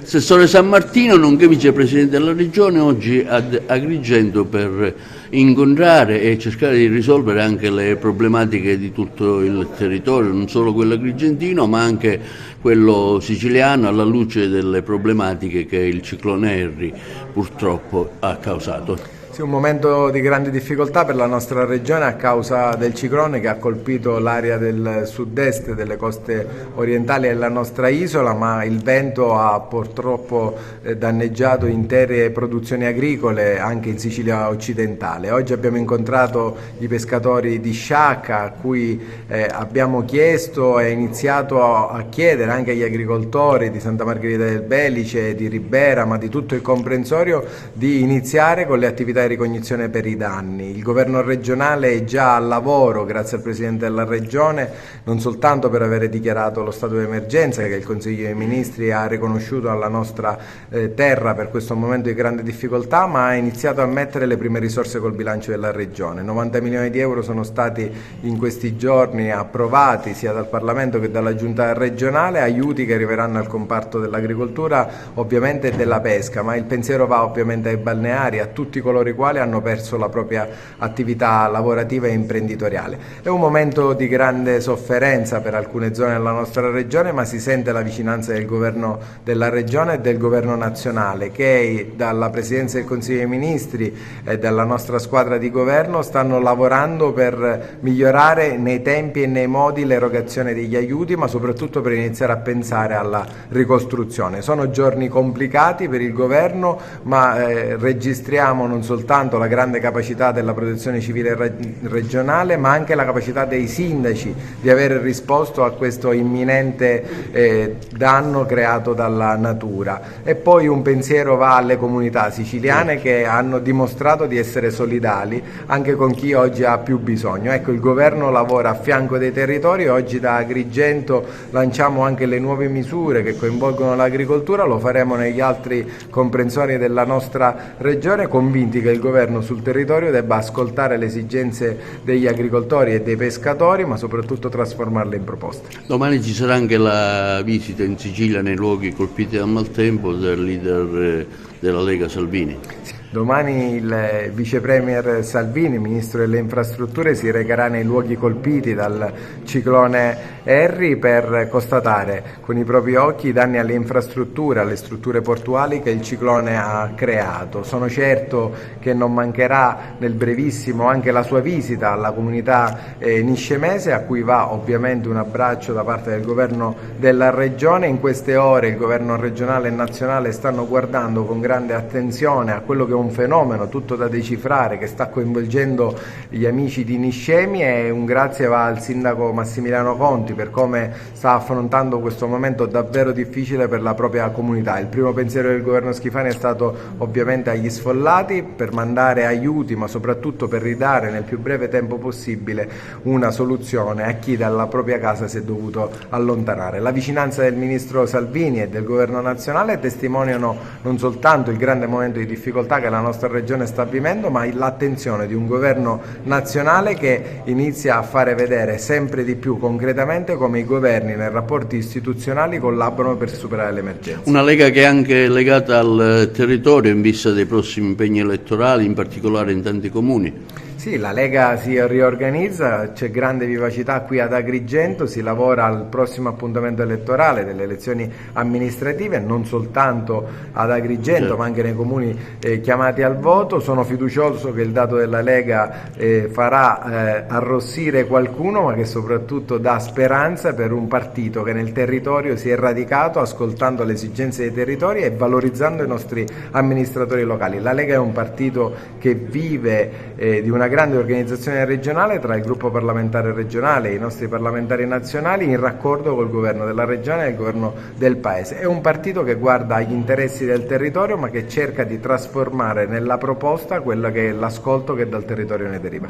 Assessore San Martino, nonché vicepresidente della Regione, oggi ad Agrigento per incontrare e cercare di risolvere anche le problematiche di tutto il territorio, non solo quello agrigentino ma anche quello siciliano, alla luce delle problematiche che il ciclone Henry purtroppo ha causato. Sì, un momento di grande difficoltà per la nostra regione a causa del ciclone che ha colpito l'area del sud-est delle coste orientali della nostra isola, ma il vento ha purtroppo danneggiato intere produzioni agricole anche in Sicilia occidentale. Oggi abbiamo incontrato i pescatori di Sciacca a cui abbiamo chiesto e iniziato a chiedere anche agli agricoltori di Santa Margherita del Belice, di Ribera, ma di tutto il comprensorio, di iniziare con le attività di ricognizione per i danni. Il governo regionale è già al lavoro, grazie al Presidente della Regione, non soltanto per avere dichiarato lo stato di emergenza che il Consiglio dei Ministri ha riconosciuto alla nostra terra per questo momento di grande difficoltà, ma ha iniziato a mettere le prime risorse col bilancio della Regione. 90 milioni di euro sono stati in questi giorni approvati sia dal Parlamento che dalla Giunta regionale, aiuti che arriveranno al comparto dell'agricoltura ovviamente e della pesca, ma il pensiero va ovviamente ai balneari, a tutti coloro i quali hanno perso la propria attività lavorativa e imprenditoriale. È un momento di grande sofferenza per alcune zone della nostra regione, ma si sente la vicinanza del governo della regione e del governo nazionale che dalla Presidenza del Consiglio dei Ministri e dalla nostra squadra di governo stanno lavorando per migliorare nei tempi e nei modi l'erogazione degli aiuti, ma soprattutto per iniziare a pensare alla ricostruzione. Sono giorni complicati per il governo, ma registriamo non soltanto la grande capacità della protezione civile regionale, ma anche la capacità dei sindaci di aver risposto a questo imminente danno creato dalla natura. E poi un pensiero va alle comunità siciliane che hanno dimostrato di essere solidali anche con chi oggi ha più bisogno. Ecco, il governo lavora a fianco dei territori, oggi da Agrigento lanciamo anche le nuove misure che coinvolgono l'agricoltura, lo faremo negli altri comprensori della nostra regione, convinti che il governo sul territorio debba ascoltare le esigenze degli agricoltori e dei pescatori, ma soprattutto trasformarle in proposte. Domani ci sarà anche la visita in Sicilia nei luoghi colpiti dal maltempo del leader della Lega Salvini. Domani il vice premier Salvini, ministro delle infrastrutture, si recherà nei luoghi colpiti dal ciclone Henry per constatare con i propri occhi i danni alle infrastrutture, alle strutture portuali che il ciclone ha creato. Sono certo che non mancherà nel brevissimo anche la sua visita alla comunità niscemese, a cui va ovviamente un abbraccio da parte del governo della regione. In queste ore il governo regionale e nazionale stanno guardando con grande attenzione a quello che è un fenomeno tutto da decifrare che sta coinvolgendo gli amici di Niscemi, e un grazie va al sindaco Massimiliano Conti per come sta affrontando questo momento davvero difficile per la propria comunità. Il primo pensiero del governo Schifani è stato ovviamente agli sfollati per mandare aiuti, ma soprattutto per ridare nel più breve tempo possibile una soluzione a chi dalla propria casa si è dovuto allontanare. La vicinanza del ministro Salvini e del governo nazionale testimoniano non soltanto il grande momento di difficoltà che la nostra regione sta vivendo, ma l'attenzione di un governo nazionale che inizia a fare vedere sempre di più concretamente come i governi nei rapporti istituzionali collaborano per superare l'emergenza. Una Lega che è anche legata al territorio in vista dei prossimi impegni elettorali, in particolare in tanti comuni. Sì, la Lega si riorganizza, c'è grande vivacità qui ad Agrigento, si lavora al prossimo appuntamento elettorale delle elezioni amministrative, non soltanto ad Agrigento ma anche nei comuni chiamati al voto. Sono fiducioso che il dato della Lega farà arrossire qualcuno, ma che soprattutto dà speranza per un partito che nel territorio si è radicato ascoltando le esigenze dei territori e valorizzando i nostri amministratori locali. La Lega è un partito che vive di una grande organizzazione regionale tra il gruppo parlamentare regionale e i nostri parlamentari nazionali in raccordo col governo della regione e il governo del paese. È un partito che guarda agli interessi del territorio, ma che cerca di trasformare nella proposta quella che è l'ascolto che dal territorio ne deriva.